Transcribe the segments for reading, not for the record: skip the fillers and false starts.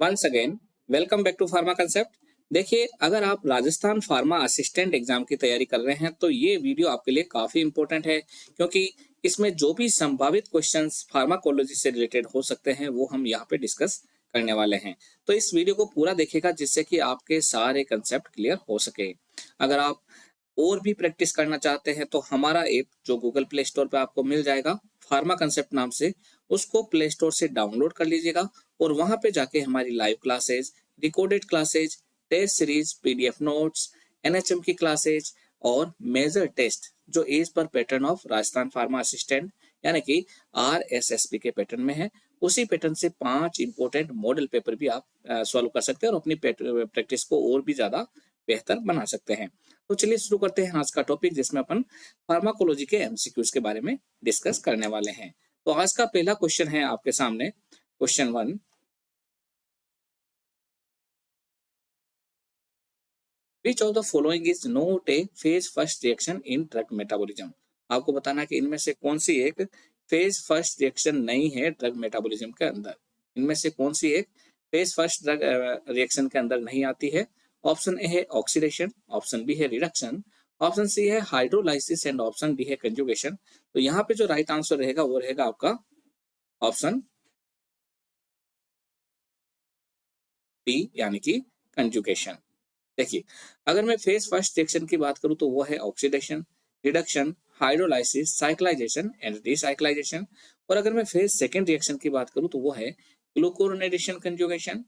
Once again welcome back to pharma concept. देखिए, अगर आप राजस्थान फार्मा असिस्टेंट एग्जाम की तैयारी कर रहे हैं तो ये वीडियो आपके लिए काफी इंपॉर्टेंट है, क्योंकि इसमें जो भी संभावित क्वेश्चंस फार्माकोलॉजी से रिलेटेड हो सकते हैं वो हम यहाँ पे डिस्कस करने वाले हैं। तो इस वीडियो को पूरा देखिएगा जिससे कि आपके सारे कंसेप्ट क्लियर हो सके। अगर आप और भी प्रैक्टिस करना चाहते हैं तो हमारा ऐप जो गूगल प्ले स्टोर पे आपको मिल जाएगा फार्मा कंसेप्ट नाम से, उसको प्ले स्टोर से डाउनलोड कर लीजिएगा और वहां पे जाके हमारी live classes, recorded classes, test series, PDF notes, NHM की क्लासेज और मेजर टेस्ट जो as per pattern of Rajasthan pharma assistant यानी कि आरएसएसपी के पैटर्न में है, उसी पैटर्न से 5 इंपॉर्टेंट मॉडल पेपर भी आप सॉल्व कर सकते हैं और अपनी प्रैक्टिस को और भी ज्यादा बेहतर बना सकते हैं। तो चलिए शुरू करते हैं आज का टॉपिक, जिसमें अपन फार्माकोलॉजी के एमसीक्यूज के बारे में डिस्कस करने वाले हैं। तो आज का पहला क्वेश्चन है आपके सामने, question 1। Which of the following is not A phase first reaction in drug metabolism. आपको बताना है कि इनमें से कौन सी एक फेज फर्स्ट रिएक्शन नहीं है ड्रग मेटाबॉलिज्म के अंदर। इनमें से कौन सी एक फेज फर्स्ट ड्रग रिएक्शन के अंदर नहीं आती है। ऑप्शन ए है ऑक्सीडेशन, ऑप्शन बी है रिडक्शन, ऑप्शन सी है हाइड्रोलाइसिस एंड ऑप्शन डी है कंजुगेशन। तो यहाँ पे जो राइट आंसर रहेगा वो रहेगा आपका ऑप्शन डी यानी कि कंजुगेशन। देखिए, अगर मैं फेज फर्स्ट रिएक्शन की बात करूं तो वो है oxidation, reduction, hydrolysis, cyclization and decyclization. और अगर मैं फेज सेकेंड रिएक्शन की बात करूं तो वो है glucuronidation conjugation,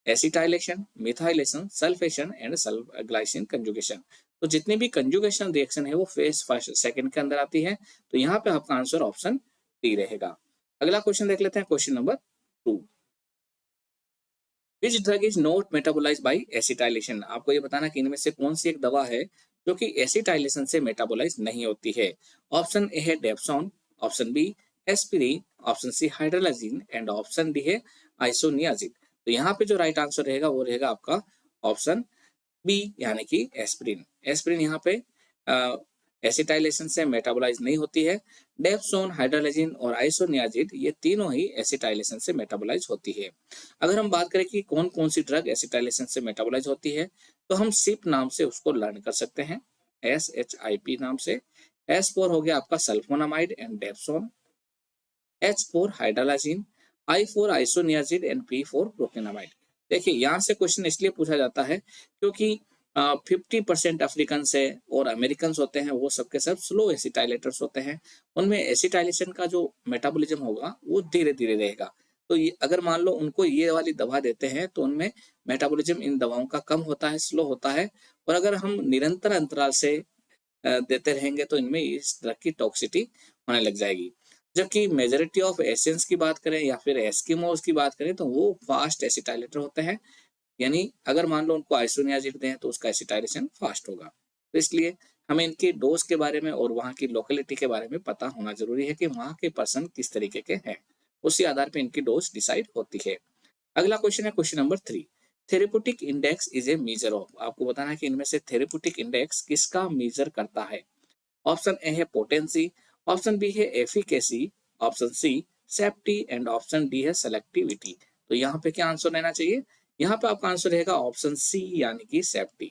acetylation, methylation, sulphation and glycine conjugation. तो जितनी भी कंजुगेशन रिएक्शन है वो फेज फर्स्ट सेकंड के अंदर आती है। तो यहाँ पे आपका आंसर ऑप्शन डी रहेगा। अगला क्वेश्चन देख लेते हैं, question number 2। Which drug is not metabolize by acetylation. आपको ये बताना कि इनमें से कौन सी एक दवा है जो कि एसिटाइलेशन से मेटाबोलाइज नहीं होती है। ऑप्शन ए है dapsone, option B aspirin, option C hydralazine and option D है आइसोनियाजिन। तो यहाँ पे जो राइट आंसर रहेगा वो रहेगा आपका ऑप्शन बी यानी कि एस्पिरिन। एस्पिरिन यहाँ पे एसिटाइलेशन से मेटाबोलाइज नहीं होती है। डेप्सोन, हाइड्रोलाजिन और आइसोनियाजिड ये तीनों ही एसिटाइलेशन से मेटाबोलाइज होती है। अगर हम बात करें कि कौन कौन सी ड्रग एसिटाइलेशन से मेटाबोलाइज होती है तो हम सिप नाम से उसको लर्न कर सकते हैं, SHIP नाम से। S4 हो गया आपका sulfonamide and dapsone, H4 hydralazine, I4 isoniazid and P4 propanamide. देखिए, यहाँ से क्वेश्चन इसलिए पूछा जाता है क्योंकि 50% अफ्रीकन है और अमेरिकन होते हैं, वो सबके सब स्लो एसिटाइलेटर्स होते हैं। उनमें एसिटाइलेशन का जो मेटाबॉलिज्म होगा वो धीरे धीरे रहेगा। तो ये अगर मान लो उनको ये वाली दवा देते हैं तो उनमें मेटाबॉलिज्म इन दवाओं का कम होता है, स्लो होता है। और अगर हम निरंतर अंतराल से देते रहेंगे तो इनमें इस तरह की टॉक्सिटी होने लग जाएगी। जबकि मेजोरिटी ऑफ एशियंस की बात करें या फिर एस्किमोज की बात करें तो वो फास्ट एसिटाइलेटर होते हैं। यानी अगर मान लो उनको आइसोनियाजिड दें तो उसका एसिटाइलेशन फास्ट होगा। तो इसलिए हमें इनकी डोज के बारे में और वहाँ की लोकेलिटी के बारे में पता होना जरूरी है कि वहाँ के पर्सन किस तरीके के हैं। उसी आधार पर इनकी डोज डिसाइड होती है। अगला क्वेश्चन है question number 3। Therapeutic index is a measure of. आपको बताना है कि इनमें से थेरेप्यूटिक इंडेक्स किसका मेजर करता है। ऑप्शन ए है पोटेंसी, ऑप्शन बी है efficacy, option C safety and option D है सेलेक्टिविटी। तो यहाँ पे क्या आंसर लेना चाहिए। यहाँ पे आपका आंसर रहेगा ऑप्शन सी यानी कि सेफ्टी।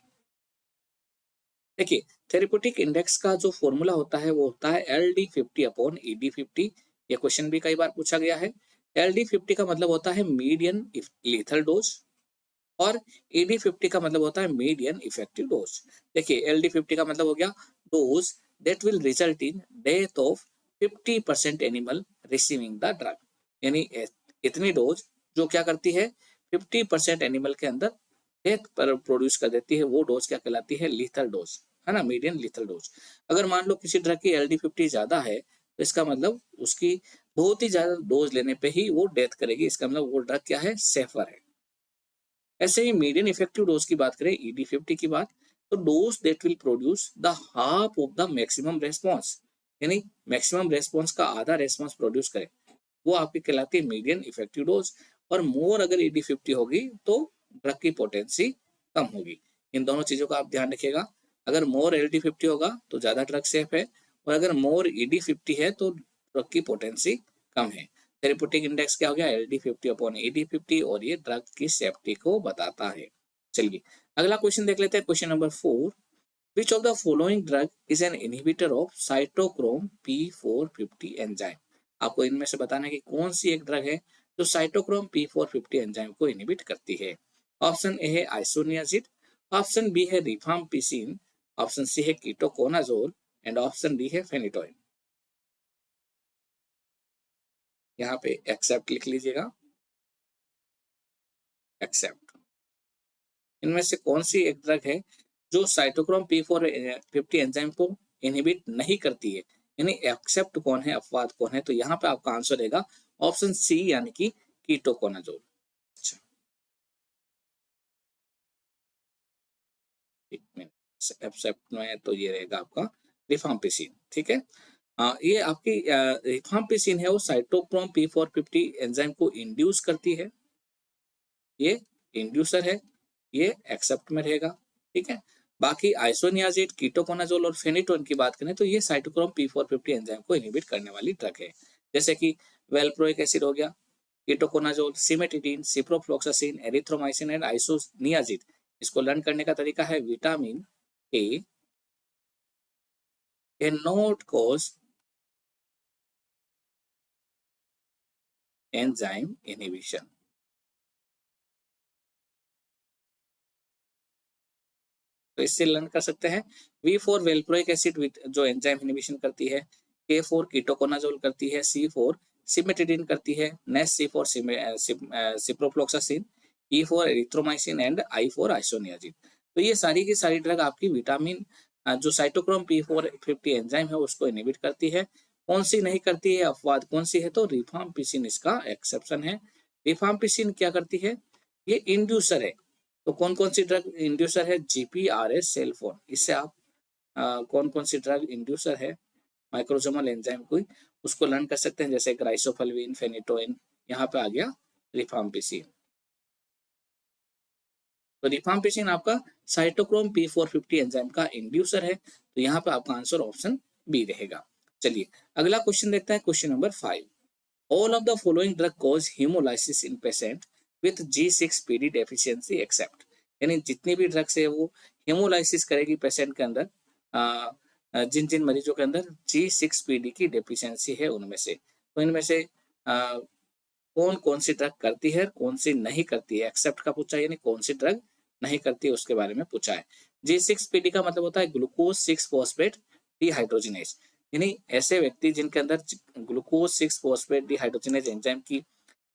देखिए, थेरेप्यूटिक इंडेक्स का जो फॉर्मूला होता है वो होता है LD50 अपॉन ED50। ये क्वेश्चन भी कई बार पूछा गया है। LD50 का मतलब होता है मीडियन लीथल डोज और ED50 का मतलब होता है मीडियन इफेक्टिव डोज। देखिए, LD50 का मतलब हो गया dose that will result in death of 50% animal receiving the drug. यानी इतनी डोज जो क्या करती है 50% एनिमल के अंदर डेथ पर प्रोड्यूस कर देती है, वो डोज क्या कहलाती है, लीथल डोज, है ना, मीडियम लीथल डोज। अगर मान लो किसी ड्रग की LD50 ज्यादा है तो इसका मतलब उसकी बहुत ही ज्यादा डोज लेने पे ही वो डेथ करेगी, इसका मतलब वो ड्रग क्या है, सेफर है। ऐसे ही मीडियम इफेक्टिव डोज की बात करें, ED50 की बात, तो dose that will produce the half of the maximum response, यानी मैक्सिमम रेस्पॉन्स का आधा रेस्पॉन्स प्रोड्यूस करे, वो आपकी कहलाती है मीडियम इफेक्टिव डोज। और मोर अगर ED50 होगी तो ड्रग की पोटेंसी कम होगी। इन दोनों चीजों का आप ध्यान रखिएगा। अगर मोर LD50 होगा तो ज्यादा ड्रग सेफ है और अगर मोर ED50 है तो ड्रग की पोटेंसी कम है। थेरेप्यूटिक इंडेक्स क्या हो गया, LD50 अपॉन AD50, और ये ड्रग की सेफ्टी को बताता है। चलिए अगला क्वेश्चन देख लेते हैं, question number 4। Which of the following drug is an inhibitor of cytochrome P450 enzyme. आपको इनमें से बताना है कि कौन सी एक ड्रग है जो साइटोक्रोम P450 एंजाइम को इनहिबिट करती है। ऑप्शन ए है आइसोनियाजिड, ऑप्शन बी है रिफाम्पिसिन, ऑप्शन सी है कीटोकोनाजोल, एंड ऑप्शन डी है फेनिटोइन। यहाँ पे एक्सेप्ट लिख लीजिएगा, एक्सेप्ट। इनमें से कौन सी एक ड्रग है जो साइटोक्रोम P450 एंजाइम को इनहिबिट नहीं करती है, यानी एक्सेप्ट कौन है, अपवाद कौन है। तो यहाँ पे आपका आंसर रहेगा ऑप्शन सी, यानी कि कीटोकोनाजोल। अच्छा, एक मिनट, एक्सेप्ट में तो ये रहेगा आपका रिफाम्पिसिन। ठीक है, ये आपकी रिफाम्पिसिन है, वो साइटोक्रोम P450 एंजाइम को इंड्यूस करती है, ये इंड्यूसर है, ये एक्सेप्ट में रहेगा। ठीक है, बाकी आइसोनियाजिड, कीटोकोनाजोल और फेनिटोन की बात करें तो ये साइटोक्रोम P450 एंजाइम को इनहिबिट करने वाली ड्रग है, जैसे कि वेलप्रोइक एसिड हो गया, ketoconazole, cimetidine, ciprofloxacin, erythromycin and isoniazid. इसको लर्न करने का तरीका है, vitamin A can not cause enzyme inhibition. तो इससे लर्न कर सकते हैं, V4 वेल्प्रोइक एसिड जो एंजाइम इनहिबिशन करती है, K4 कीटोकोनाजोल करती है, C4 सिमेटिडिन करती है, next C4 ciprofloxacin, E4 erythromycin and I4 आइसोनियाजिन। तो ये सारी की सारी ड्रग आपकी विटामिन जो साइटोक्रोम P450 एंजाइम है उसको इनहिबिट करती है। कौन सी नहीं करती है, अपवाद कौन सी है, तो रिफाम्पिसिन इसका एक्सेप्शन है। रिफाम्पिसिन क्या करती है, ये इंड्यूसर है। तो कौन कौन सी ड्रग इंड्यूसर है, GPRS सेल फोन। इससे आप कौन कौन सी ड्रग इंड्यूसर है माइक्रोसोमल एंजाइम को, उसको लर्न कर सकते हैं, जैसे ग्राइसोफल्विन, फेनिटोइन। यहाँ पे आ गया रिफाम्पिसिन। तो रिफाम्पिसिन आपका साइटोक्रोम P450 एंजाइम का इंड्यूसर है, तो यहाँ पे आपका आंसर ऑप्शन बी रहेगा। चलिए अगला क्वेश्चन देखते हैं, question number 5। All of the following drug cause hemolysis in patient with G6PD deficiency except. यानी जितनी भी ड्रग्स है वो हीमोलाइसिस करेगी पेशेंट के अंदर, जिन जिन मरीजों के अंदर G6PD की डेफिशिएंसी है उनमें से। तो इनमें से कौन कौन सी ड्रग करती है, कौन सी नहीं करती है, एक्सेप्ट का पूछा है, यानी कौन सी ड्रग नहीं करती है उसके बारे में पूछा है। G6PD का मतलब होता है ग्लूकोज 6 फॉस्फेट डिहाइड्रोजिनेज, यानी ऐसे व्यक्ति जिनके अंदर ग्लूकोज 6 फॉस्फेट डिहाइड्रोजिनेज एंजाइम की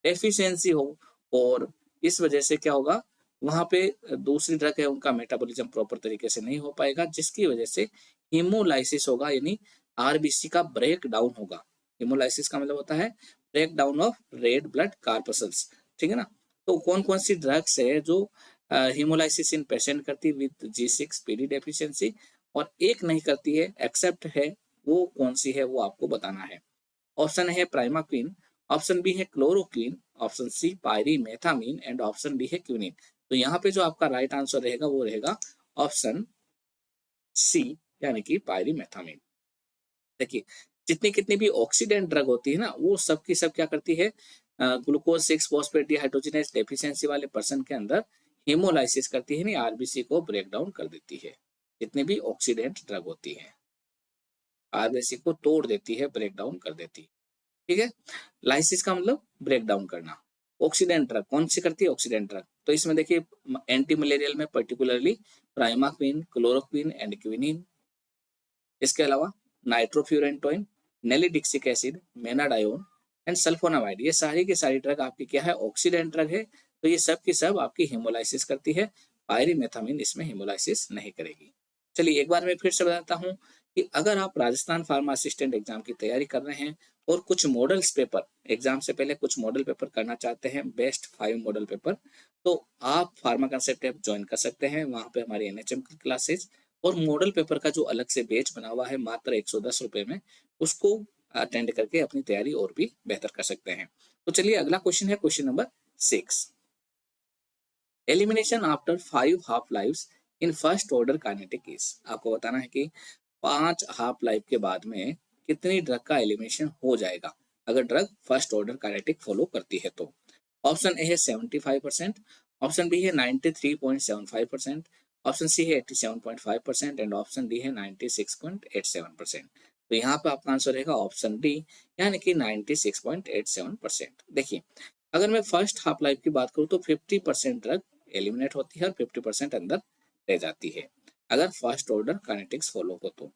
डेफिशिएंसी हो, और इस वजह से क्या होगा, वहां पे दूसरी ड्रग है उनका मेटाबॉलिज्म प्रॉपर तरीके से नहीं हो पाएगा, जिसकी वजह से हीमोलाइसिस होगा, यानी RBC का ब्रेक डाउन होगा। हीमोलाइसिस का मतलब होता है break down of red blood corpuscles. ठीक है ना, तो कौन कौन सी ड्रग्स है जो हीमोलाइसिस इन पेशेंट करती विद G6PD डेफिशिएंसी, और एक नहीं करती है, एक्सेप्ट है, वो कौन सी है वो आपको बताना है। ऑप्शन है प्राइमाक्विन, ऑप्शन बी है chloroquine, option C pyrimethamine and option D है क्विनिन। तो यहाँ पे जो आपका राइट आंसर रहेगा वो रहेगा ऑप्शन सी, यानी कि पायरीमेथामीन। देखिए जितनी कितनी भी ऑक्सीडेंट ड्रग होती है ना, वो सब की सब क्या करती है, ग्लूकोज 6 फॉस्फेट डिहाइड्रोजिनेज डेफिशिएंसी वाले पर्सन के अंदर हीमोलाइसिस करती है, नहीं RBC को ब्रेक डाउन कर देती है। जितनी भी ऑक्सीडेंट ड्रग होती है RBC को तोड़ देती है, ब्रेक डाउन कर देती है। ठीक है, लाइसिस का मतलब ब्रेक डाउन करना। ऑक्सीडेंट ड्रग कौन सी करती है, ऑक्सीडेंट ड्रग। तो इसमें देखिए एंटी मलेरियल में particularly primaquine, chloroquine and quinine. इसके अलावा nitrofurantoin, nalidixic acid, menadione and sulphonamide, ये सारी की सारी ड्रग आपकी क्या है, ऑक्सीडेंट ड्रग है। तो ये सब की सब आपकी हीमोलाइसिस करती है, पायरीमेथामीन इसमें हीमोलाइसिस नहीं करेगी। चलिए एक बार मैं फिर से बताता हूँ कि अगर आप राजस्थान फार्मा असिस्टेंट एग्जाम की तैयारी कर रहे हैं और कुछ मॉडल्स पेपर, एग्जाम से पहले कुछ मॉडल पेपर करना चाहते हैं, बेस्ट 5 मॉडल पेपर, तो आप फार्मा कंसेप्ट ऐप ज्वाइन कर सकते हैं। वहाँ पे हमारी NHM की क्लासेज और मॉडल पेपर का जो अलग से बैच बना हुआ है मात्र 110 रुपए में, उसको अटेंड करके अपनी तैयारी और भी बेहतर कर सकते हैं। तो चलिए अगला क्वेश्चन है, question number 6। Elimination after 5 half lives in first order kinetic case. आपको बताना है कि 5 हाफ लाइफ के बाद में कितनी ड्रग का एलिमिनेशन हो जाएगा। अगर drug first order kinetic follow करती है तो। ऑप्शन ए है 75%, ऑप्शन बी है 93.75%, ऑप्शन सी है 87.5% एंड ऑप्शन डी है 96.87%। तो यहाँ पे आपका आंसर रहेगा ऑप्शन डी, यानी कि 96.87%। देखिए, अगर मैं फर्स्ट हाफ लाइफ की बात करूँ तो 50% ड्रग एलिमिनेट होती है और 50% अंदर रह जाती है, अगर फर्स्ट ऑर्डर काइनेटिक्स फॉलो हो तो।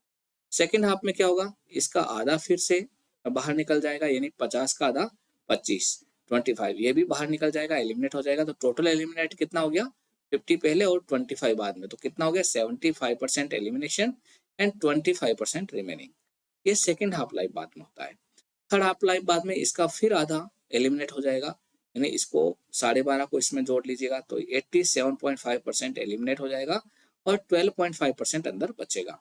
सेकेंड हाफ में क्या होगा, इसका आधा फिर से बाहर निकल जाएगा, यानी 50 का आधा 25, 25 ये भी बाहर निकल जाएगा, एलिमिनेट हो जाएगा। तो टोटल एलिमिनेट कितना हो गया, 50 पहले और 25 बाद में, तो कितना हो गया 75% एलिमिनेशन एंड 25% रिमेनिंग। ये सेकेंड हाफ लाइफ बाद में होता है। थर्ड हाफ लाइफ बाद में इसका फिर आधा एलिमिनेट हो जाएगा, यानी इसको 12.5 को इसमें जोड़ लीजिएगा तो 87.5% एलिमिनेट हो जाएगा और 12.5% अंदर बचेगा।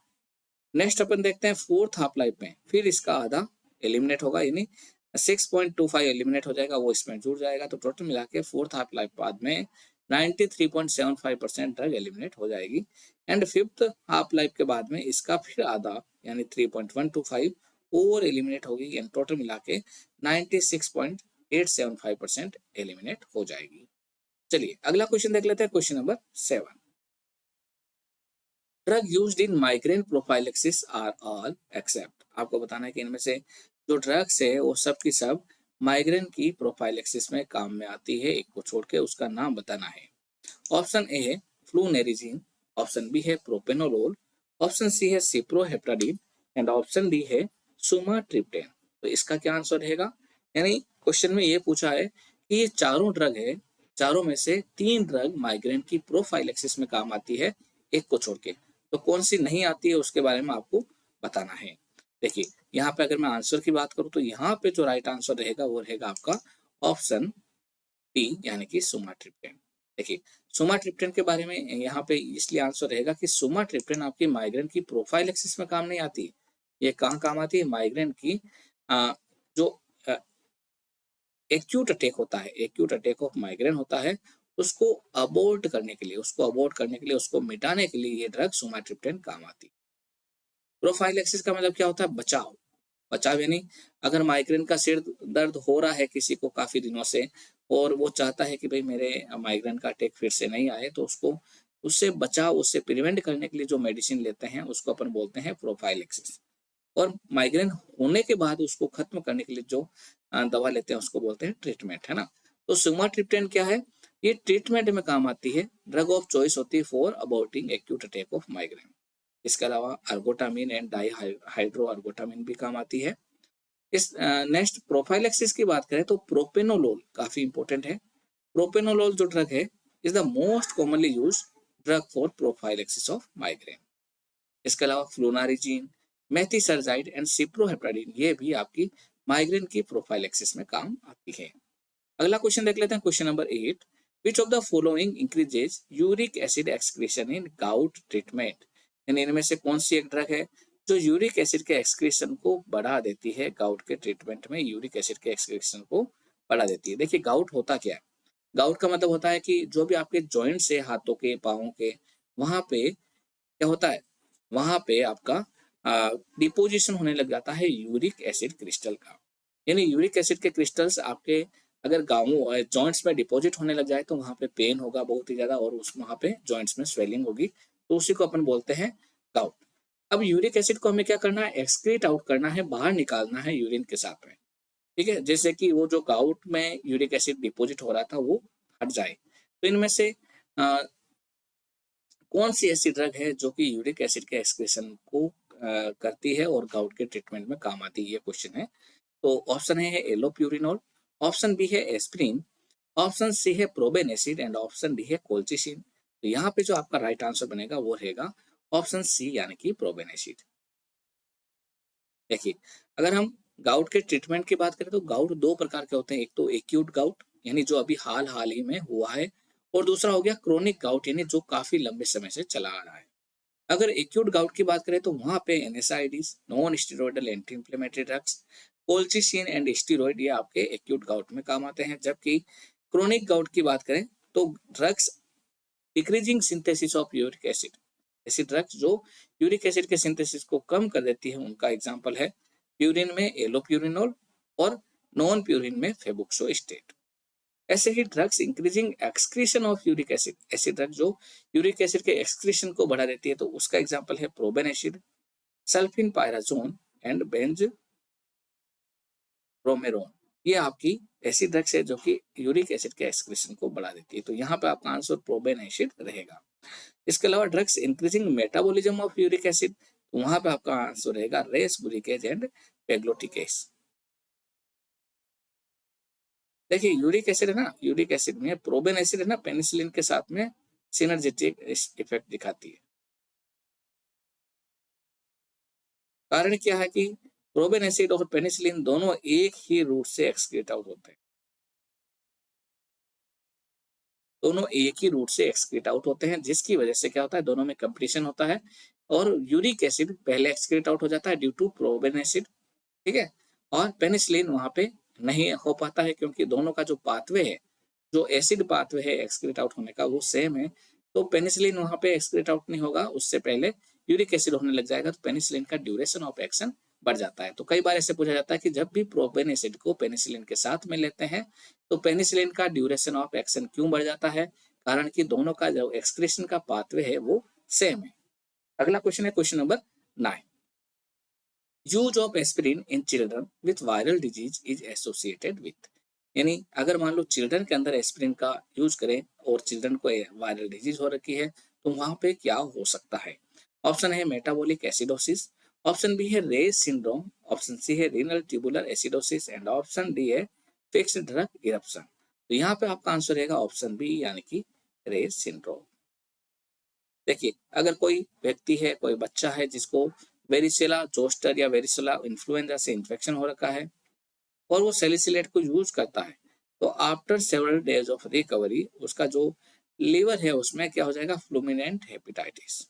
नेक्स्ट अपन देखते हैं फोर्थ हाफ लाइफ में, फिर इसका आधा एलिमिनेट होगा, यानी 6.25 एलिमिनेट हो जाएगा, वो इसमें जुड़ जाएगा। तो टोटल मिला के फोर्थ हाफ लाइफ बाद में 93.75% ड्रग एलिमिनेट हो जाएगी। एंड फिफ्थ हाफ लाइफ के बाद में इसका फिर आधा यानी 3.125 और एलिमिनेट होगी, एंड टोटल मिला के 96.875% एलिमिनेट हो जाएगी। चलिए अगला क्वेश्चन देख लेते हैं, question number 7। Drug used in migraine prophylaxis are all except. आपको बताना है कि इनमें से जो ड्रग्स है वो सब की सब माइग्रेन की प्रोफाइलेक्सिस में काम में आती है, एक को छोड़ के उसका नाम बताना है। ऑप्शन ए है फ्लूनेरिजीन, ऑप्शन बी है प्रोपेनोलोल, ऑप्शन सी है सिप्रोहेप्टाडीन एंड ऑप्शन डी है सुमाट्रिप्टेन। तो इसका क्या आंसर रहेगा, यानी क्वेश्चन में ये पूछा है कि ये चारों ड्रग है, चारों में से 3 ड्रग माइग्रेन की प्रोफाइलेक्सिस में काम आती है, एक को छोड़ के, तो कौन सी नहीं आती है उसके बारे में आपको बताना है। देखिए यहाँ पे अगर मैं आंसर की बात करूँ तो यहाँ पे जो राइट आंसर रहेगा वो रहेगा आपका ऑप्शन बी, यानी कि सुमाट्रिप्टेन। देखिए सुमाट्रिप्टेन के बारे में यहाँ पे इसलिए आंसर रहेगा कि सुमाट्रिप्टेन आपकी माइग्रेन की प्रोफाइलेक्सिस में काम नहीं आती, ये कहाँ काम आती है, माइग्रेन की जो एक्यूट अटैक होता है, एक्यूट अटैक ऑफ माइग्रेन होता है, उसको अबॉर्ट करने के लिए, उसको मिटाने के लिए ये ड्रग सुमाट्रिप्टेन काम आती है। प्रोफाइलेक्सिस का मतलब क्या होता है, बचाव। बचाव यानी अगर माइग्रेन का सिर दर्द हो रहा है किसी को काफी दिनों से और वो चाहता है कि भाई मेरे माइग्रेन का अटैक फिर से नहीं आए, तो उसको उससे बचाव, उससे प्रिवेंट करने के लिए जो मेडिसिन लेते हैं उसको अपन बोलते हैं प्रोफाइलेक्सिस। और माइग्रेन होने के बाद उसको खत्म करने के लिए जो दवा लेते हैं उसको बोलते हैं ट्रीटमेंट, है ना। तो सुमाट्रिप्टेन क्या है, ये ट्रीटमेंट में काम आती है, ड्रग ऑफ चॉइस होती है for aborting acute attack of migraine. इसके अलावा ergotamine and dihydroergotamine भी काम आती है। इस नेक्स्ट प्रोफाइलेक्सिस की बात करें तो प्रोपेनोलोल काफी इंपॉर्टेंट है। प्रोपेनोलोल जो ड्रग है is the most commonly use drug for prophylaxis of migraine. इसके अलावा फ्लोनारिजीन, मेथिसरजाइड एंड सिप्रोहेप्टाडीन ये भी आपकी माइग्रेन की प्रोफाइलेक्सिस में काम आती है। अगला क्वेश्चन देख लेते हैं, question number 8। Which of the following increases uric acid excretion in gout treatment. यानी इनमें से कौन सी एक ड्रग है जो यूरिक एसिड के एक्सक्रीशन को बढ़ा देती है, गाउट के ट्रीटमेंट में यूरिक एसिड के एक्सक्रीशन को बढ़ा देती है। देखिए गाउट होता क्या है, गाउट का मतलब होता है कि जो भी आपके जॉइंट से हाथों के पाँवों के वहां पे क्या होता है, वहां पे आपका डिपोजिशन होने लग जाता है यूरिक एसिड क्रिस्टल का। यानी यूरिक एसिड के क्रिस्टल्स आपके अगर गाँवों जॉइंट्स में डिपॉजिट होने लग जाए तो वहां पे पेन होगा बहुत ही ज्यादा और उस वहां पे जॉइंट्स में स्वेलिंग होगी, तो उसी को अपन बोलते हैं गाउट। अब यूरिक एसिड को हमें क्या करना है, एक्सक्रीट आउट करना है, बाहर निकालना है यूरिन के साथ में, ठीक है, जैसे कि वो जो गाउट में यूरिक एसिड डिपोजिट हो रहा था वो हट जाए। तो इनमें से कौन सी ऐसी ड्रग है जो कि यूरिक एसिड के एक्सक्रीशन को करती है और गाउट के ट्रीटमेंट में काम आती है, ये क्वेश्चन है। तो ऑप्शन है एलोप्यूरिनोल, ऑप्शन बी है एस्प्रिन, ऑप्शन सी है प्रोबेनेसिड एंड ऑप्शन डी है कोल्चिसिन। तो यहाँ पे जो आपका राइट आंसर बनेगा वो रहेगा ऑप्शन सी, यानी कि प्रोबेनेसिड। देखिए अगर हम गाउट के ट्रीटमेंट की बात करें तो गाउट 2 प्रकार के होते हैं, एक तो एक्यूट गाउट यानी जो अभी हाल ही में हुआ है, और दूसरा हो गया क्रोनिक गाउट यानी जो काफी लंबे समय से चला आ रहा है। अगर एक्यूट गाउट की बात करें तो वहां पे एनएसआईडीज, non steroidal anti inflammatory drugs, colchicine and steroid ये आपके एक्यूट गाउट में काम आते हैं। जबकि क्रोनिक गाउट की बात करें तो drugs decreasing synthesis of uric acid, ऐसी ड्रग्स जो यूरिक एसिड के सिंथेसिस को कम कर देती है, उनका एग्जांपल है यूरिन में एलोप्यूरिनोल और नॉन प्यूरिन में फेबुक्सोस्टेट। ऐसे ही drugs increasing excretion of uric acid, ऐसी ड्रग जो यूरिक एसिड के एक्सक्रीशन को बढ़ा देती है, तो उसका एग्जांपल है probenecid, sulfinpyrazone and benzbromarone. ये आपकी ऐसी ड्रग्स है जो कि यूरिक एसिड के एक्सक्रीशन को बढ़ा देती है, तो यहाँ पे आपका आंसर प्रोबेन एसिड रहेगा। इसके अलावा drugs increasing metabolism of uric acid, तो वहां पे आपका आंसर रहेगा रेसबुरिकेज एंड पेग्लोटिकेस। देखिए यूरिक एसिड है ना, यूरिक एसिड में प्रोबेन एसिड है ना, पेनिसिलिन के साथ में सिनर्जेटिक इफेक्ट दिखाती है। कारण क्या है कि प्रोबेन एसिड और पेनिसिलिन दोनों एक ही रूट से एक्सक्रीट आउट होते हैं, दोनों एक ही रूट से एक्सक्रीट आउट होते हैं, जिसकी वजह से क्या होता है, दोनों में कंपटीशन होता है और यूरिक एसिड पहले एक्सक्रीट आउट हो जाता है ड्यू टू प्रोबेन एसिड, ठीक है, और पेनिसिलिन वहां पे नहीं हो पाता है क्योंकि दोनों का जो पाथवे है, जो एसिड पाथवे है एक्सक्रीट आउट होने का, वो सेम है। तो पेनिसिलिन वहां पे एक्सक्रीट आउट नहीं होगा, उससे पहले यूरिक एसिड होने लग जाएगा, तो पेनिसिलिन का ड्यूरेशन ऑफ एक्शन बढ़ जाता है। तो कई बार ऐसे पूछा जाता है कि जब भी प्रोपेन एसिड को पेनिसिलिन के साथ में लेते हैं तो पेनिसिलिन का ड्यूरेशन ऑफ एक्शन क्यों बढ़ जाता है, कारण कि दोनों का जो एक्सक्रीशन का पाथवे है वो सेम है। अगला क्वेश्चन है question number 9। Use of aspirin in children with viral disease is associated with, यानी अगर मान लो चिल्ड्रन के अंदर एस्पिरिन का यूज करें और चिल्ड्रन को वायरल डिजीज हो रखी है, तो वहां पे क्या हो सकता है। ऑप्शन है मेटाबॉलिक एसिडोसिस, ऑप्शन बी है रेज सिंड्रोम, ऑप्शन सी है renal tubular acidosis and option D है फिक्स्ड ड्रग इरप्शन। तो यहाँ पे आपका आंसर रहेगा ऑप्शन बी यानी कि रेज सिंड्रोम। देखिए अगर कोई व्यक्ति है, कोई बच्चा है जिसको वेरिसेला जोस्टर या वेरिसेला इन्फ्लुएंजा से इन्फेक्शन हो रखा है और वो सैलिसिलेट को यूज करता है, तो after several days of recovery उसका जो लीवर है उसमें क्या हो जाएगा, फ्लूमिनेंट हेपेटाइटिस,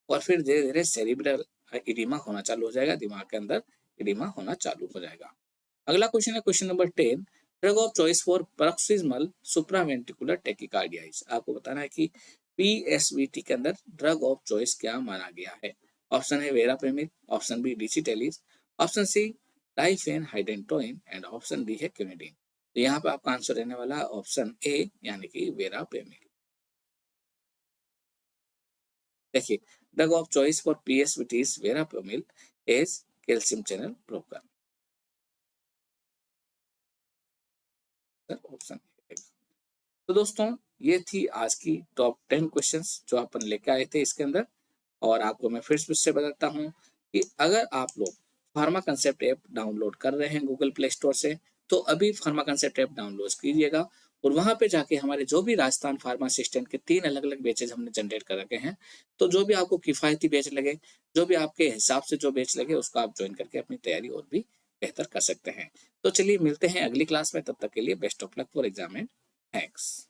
और फिर धीरे धीरे सेरिब्रल इडिमा होना चालू हो जाएगा, दिमाग के अंदर इडिमा होना चालू हो जाएगा। अगला क्वेश्चन है question number 10। Drug of choice for paroxysmal supraventricular tachycardia। आपको बताना है कि पीएसवीटी के अंदर ड्रग ऑफ चॉइस क्या माना गया है। ऑप्शन है verapamil, option B digitalis, option C diphenylhydantoin and option D है क्विनिडीन। तो यहाँ पे आपका आंसर रहने वाला है ऑप्शन ए यानी कि वेरापेमिल। देखिए drug of choice for PSVT is verapamil as calcium channel blocker, option. तो दोस्तों ये थी आज की टॉप 10 क्वेश्चंस जो अपन लेके आए थे इसके अंदर। और आपको मैं फिर से बताता हूँ कि अगर आप लोग फार्मा कंसेप्ट ऐप डाउनलोड कर रहे हैं गूगल प्ले स्टोर से, तो अभी फार्मा कंसेप्ट ऐप डाउनलोड कीजिएगा और वहां पे जाके हमारे जो भी राजस्थान फार्मा असिस्टेंट के 3 अलग अलग बैचेज हमने जनरेट कर रखे हैं, तो जो भी आपको किफायती बैच लगे, जो भी आपके हिसाब से जो बैच लगे, उसको आप ज्वाइन करके अपनी तैयारी और भी बेहतर कर सकते हैं। तो चलिए मिलते हैं अगली क्लास में, तब तक के लिए best of luck for exam and thanks.